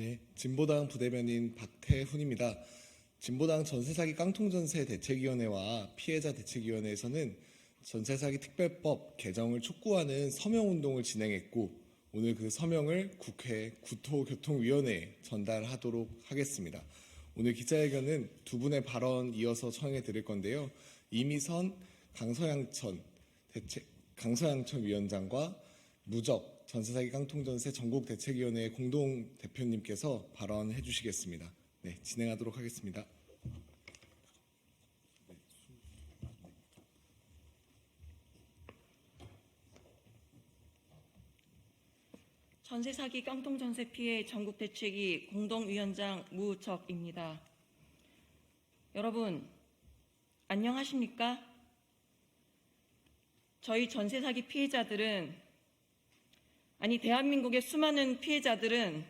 네, 진보당 부대변인 박태훈입니다. 진보당 전세사기 깡통전세 대책위원회와 피해자 대책위원회에서는 전세사기 특별법 개정을 촉구하는 서명운동을 진행했고, 오늘 그 서명을 국회 국토교통위원회에 전달하도록 하겠습니다. 오늘 기자회견은 두 분의 발언 이어서 청해 드릴 건데요. 이미선 강서양천 위원장과 무적 전세사기 깡통전세 전국대책위원회 공동 대표님께서 발언해 주시겠습니다. 네, 진행하도록 하겠습니다. 전세사기 깡통전세 피해 전국대책위 공동위원장 무적입니다. 여러분, 안녕하십니까? 저희 전세사기 피해자들은, 대한민국의 수많은 피해자들은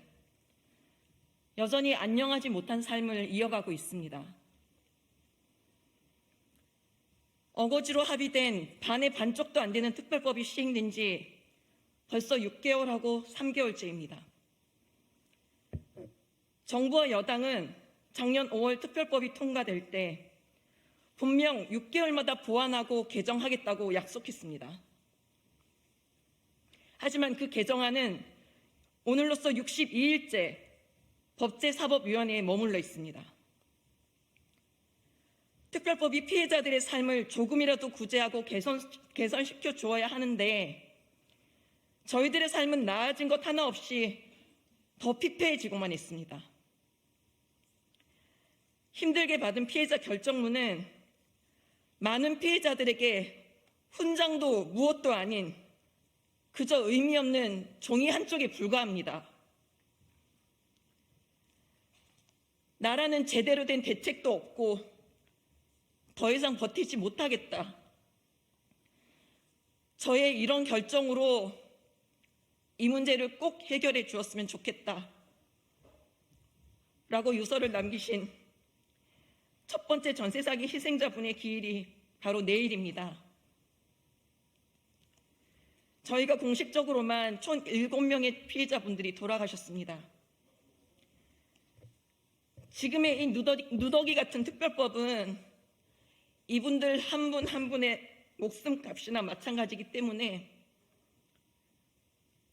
여전히 안녕하지 못한 삶을 이어가고 있습니다. 어거지로 합의된 반의 반쪽도 안 되는 특별법이 시행된 지 벌써 6개월하고 3개월째입니다. 정부와 여당은 작년 5월 특별법이 통과될 때 분명 6개월마다 보완하고 개정하겠다고 약속했습니다. 하지만 그 개정안은 오늘로써 62일째 법제사법위원회에 머물러 있습니다. 특별법이 피해자들의 삶을 조금이라도 구제하고 개선시켜 주어야 하는데 저희들의 삶은 나아진 것 하나 없이 더 피폐해지고만 있습니다. 힘들게 받은 피해자 결정문은 많은 피해자들에게 훈장도 무엇도 아닌 그저 의미 없는 종이 한 쪽에 불과합니다. 나라는 제대로 된 대책도 없고 더 이상 버티지 못하겠다. 저의 이런 결정으로 이 문제를 꼭 해결해 주었으면 좋겠다. 라고 유서를 남기신 첫 번째 전세사기 희생자분의 기일이 바로 내일입니다. 저희가 공식적으로만 총 7명의 피해자분들이 돌아가셨습니다. 지금의 이 누더기 같은 특별법은 이분들 한 분 한 분의 목숨값이나 마찬가지이기 때문에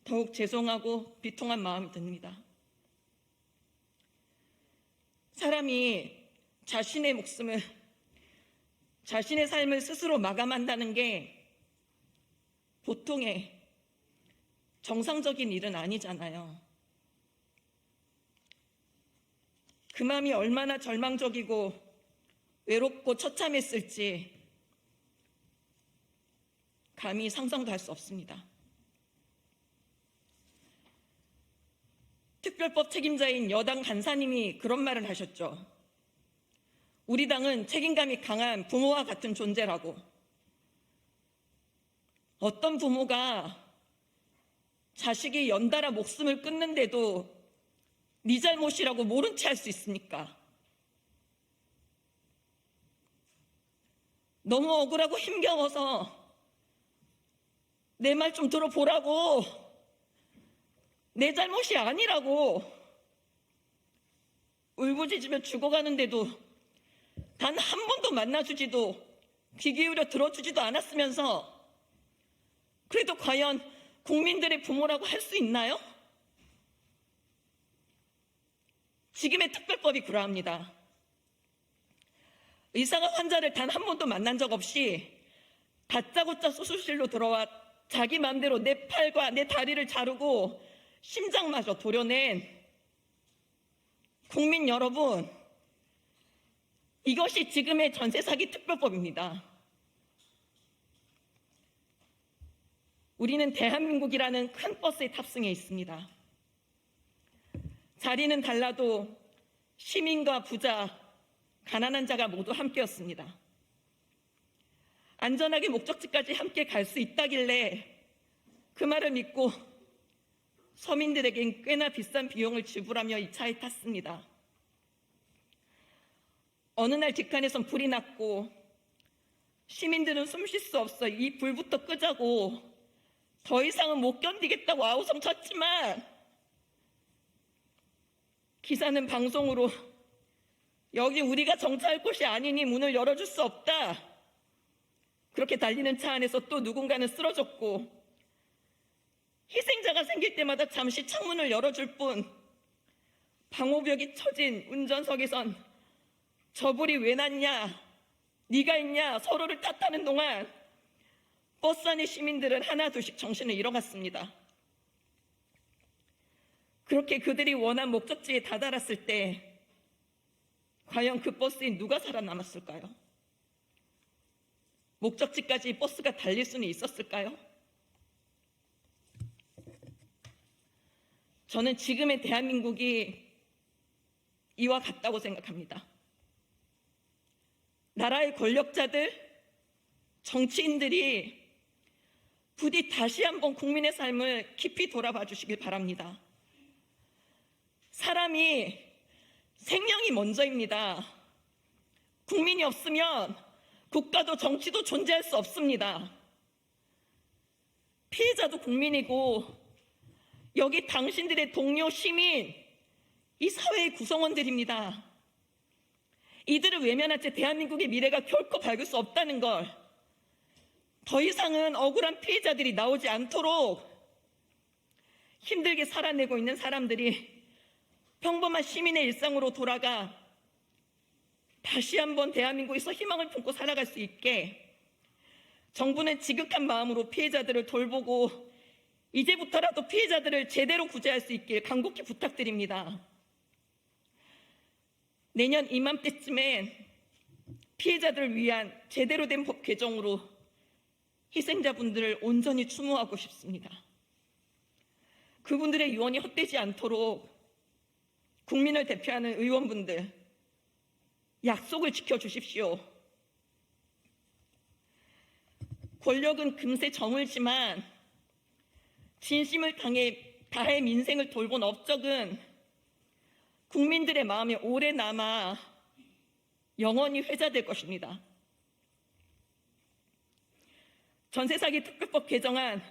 더욱 죄송하고 비통한 마음이 듭니다. 사람이 자신의 삶을 스스로 마감한다는 게 보통의 정상적인 일은 아니잖아요. 그 마음이 얼마나 절망적이고 외롭고 처참했을지 감히 상상도 할 수 없습니다. 특별법 책임자인 여당 간사님이 그런 말을 하셨죠. 우리 당은 책임감이 강한 부모와 같은 존재라고. 어떤 부모가 자식이 연달아 목숨을 끊는데도 네 잘못이라고 모른 채 할 수 있습니까? 너무 억울하고 힘겨워서 내 말 좀 들어보라고, 내 잘못이 아니라고 울부짖으며 죽어가는데도 단 한 번도 만나주지도 귀 기울여 들어주지도 않았으면서 그래도 과연 국민들의 부모라고 할 수 있나요? 지금의 특별법이 그러합니다. 의사가 환자를 단 한 번도 만난 적 없이 다짜고짜 수술실로 들어와 자기 마음대로 내 팔과 내 다리를 자르고 심장마저 도려낸 국민 여러분, 이것이 지금의 전세사기 특별법입니다. 우리는 대한민국이라는 큰 버스에 탑승해 있습니다. 자리는 달라도 시민과 부자, 가난한 자가 모두 함께였습니다. 안전하게 목적지까지 함께 갈 수 있다길래 그 말을 믿고 서민들에겐 꽤나 비싼 비용을 지불하며 이 차에 탔습니다. 어느 날 뒷칸에선 불이 났고 시민들은 숨 쉴 수 없어 이 불부터 끄자고 더 이상은 못 견디겠다고 아우성 쳤지만 기사는 방송으로 여기 우리가 정차할 곳이 아니니 문을 열어줄 수 없다. 그렇게 달리는 차 안에서 또 누군가는 쓰러졌고, 희생자가 생길 때마다 잠시 창문을 열어줄 뿐 방호벽이 쳐진 운전석에선 저불이 왜 났냐, 네가 있냐 서로를 탓하는 동안 버스 안의 시민들은 하나둘씩 정신을 잃어갔습니다. 그렇게 그들이 원한 목적지에 다다랐을 때 과연 그 버스에 누가 살아남았을까요? 목적지까지 버스가 달릴 수는 있었을까요? 저는 지금의 대한민국이 이와 같다고 생각합니다. 나라의 권력자들, 정치인들이 부디 다시 한번 국민의 삶을 깊이 돌아봐 주시길 바랍니다. 사람이 생명이 먼저입니다. 국민이 없으면 국가도 정치도 존재할 수 없습니다. 피해자도 국민이고 여기 당신들의 동료 시민, 이 사회의 구성원들입니다. 이들을 외면한 채 대한민국의 미래가 결코 밝을 수 없다는 걸, 더 이상은 억울한 피해자들이 나오지 않도록 힘들게 살아내고 있는 사람들이 평범한 시민의 일상으로 돌아가 다시 한번 대한민국에서 희망을 품고 살아갈 수 있게 정부는 지극한 마음으로 피해자들을 돌보고 이제부터라도 피해자들을 제대로 구제할 수 있길 간곡히 부탁드립니다. 내년 이맘때쯤엔 피해자들을 위한 제대로 된 법 개정으로 희생자분들을 온전히 추모하고 싶습니다. 그분들의 유언이 헛되지 않도록 국민을 대표하는 의원분들, 약속을 지켜주십시오. 권력은 금세 저물지만 진심을 다해 민생을 돌본 업적은 국민들의 마음에 오래 남아 영원히 회자될 것입니다. 전세 사기 특별법 개정안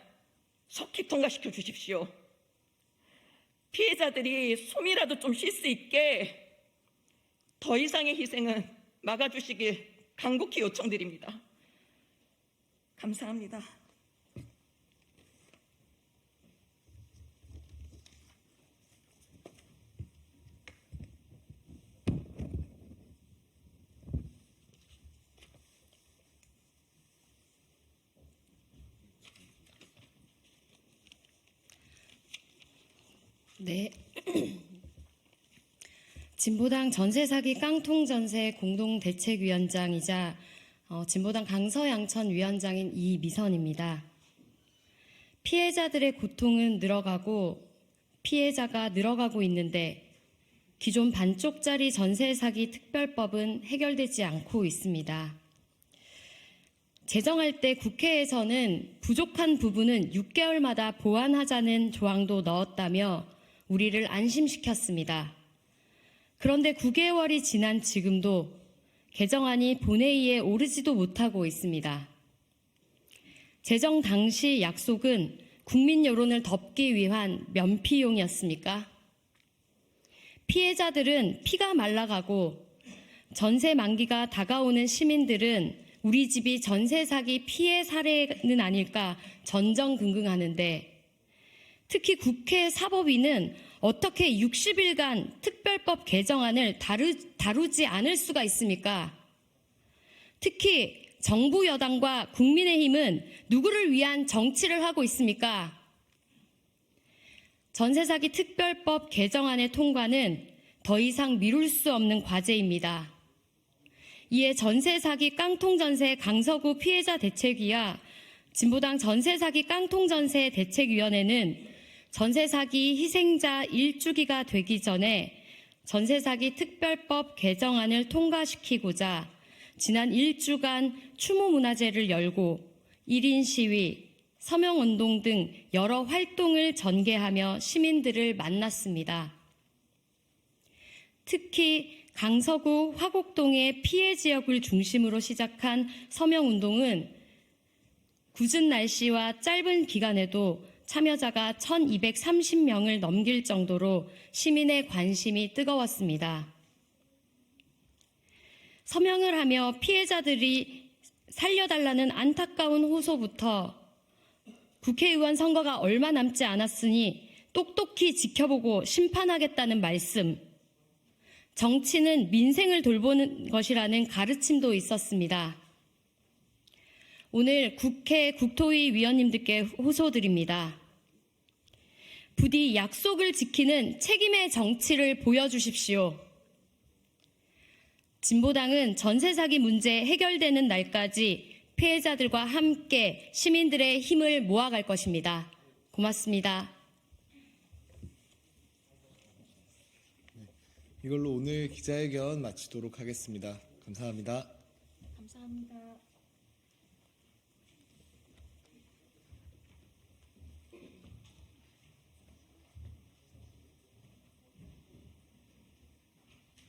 속히 통과시켜 주십시오. 피해자들이 숨이라도 좀 쉴 수 있게 더 이상의 희생은 막아주시길 간곡히 요청드립니다. 감사합니다. 네. 진보당 전세사기 깡통전세 공동대책위원장이자 진보당 강서양천 위원장인 이미선입니다. 피해자들의 고통은 늘어가고 피해자가 늘어가고 있는데 기존 반쪽짜리 전세사기 특별법은 해결되지 않고 있습니다. 제정할 때 국회에서는 부족한 부분은 6개월마다 보완하자는 조항도 넣었다며 우리를 안심시켰습니다. 그런데 9개월이 지난 지금도 개정안이 본회의에 오르지도 못하고 있습니다. 제정 당시 약속은 국민 여론을 덮기 위한 면피용이었습니까? 피해자들은 피가 말라가고 전세 만기가 다가오는 시민들은 우리 집이 전세 사기 피해 사례는 아닐까 전전긍긍하는데, 특히 국회 사법위는 어떻게 60일간 특별법 개정안을 다루지 않을 수가 있습니까? 특히 정부 여당과 국민의힘은 누구를 위한 정치를 하고 있습니까? 전세사기 특별법 개정안의 통과는 더 이상 미룰 수 없는 과제입니다. 이에 전세사기 깡통전세 강서구 피해자 대책위와 진보당 전세사기 깡통전세 대책위원회는 전세사기 희생자 1주기가 되기 전에 전세사기 특별법 개정안을 통과시키고자 지난 1주간 추모문화제를 열고 1인 시위, 서명운동 등 여러 활동을 전개하며 시민들을 만났습니다. 특히 강서구 화곡동의 피해 지역을 중심으로 시작한 서명운동은 굳은 날씨와 짧은 기간에도 참여자가 1,230명을 넘길 정도로 시민의 관심이 뜨거웠습니다. 서명을 하며 피해자들이 살려달라는 안타까운 호소부터 국회의원 선거가 얼마 남지 않았으니 똑똑히 지켜보고 심판하겠다는 말씀, 정치는 민생을 돌보는 것이라는 가르침도 있었습니다. 오늘 국회 국토위 위원님들께 호소드립니다. 부디 약속을 지키는 책임의 정치를 보여주십시오. 진보당은 전세 사기 문제 해결되는 날까지 피해자들과 함께 시민들의 힘을 모아갈 것입니다. 고맙습니다. 이걸로 오늘 기자회견 마치도록 하겠습니다. 감사합니다. 감사합니다.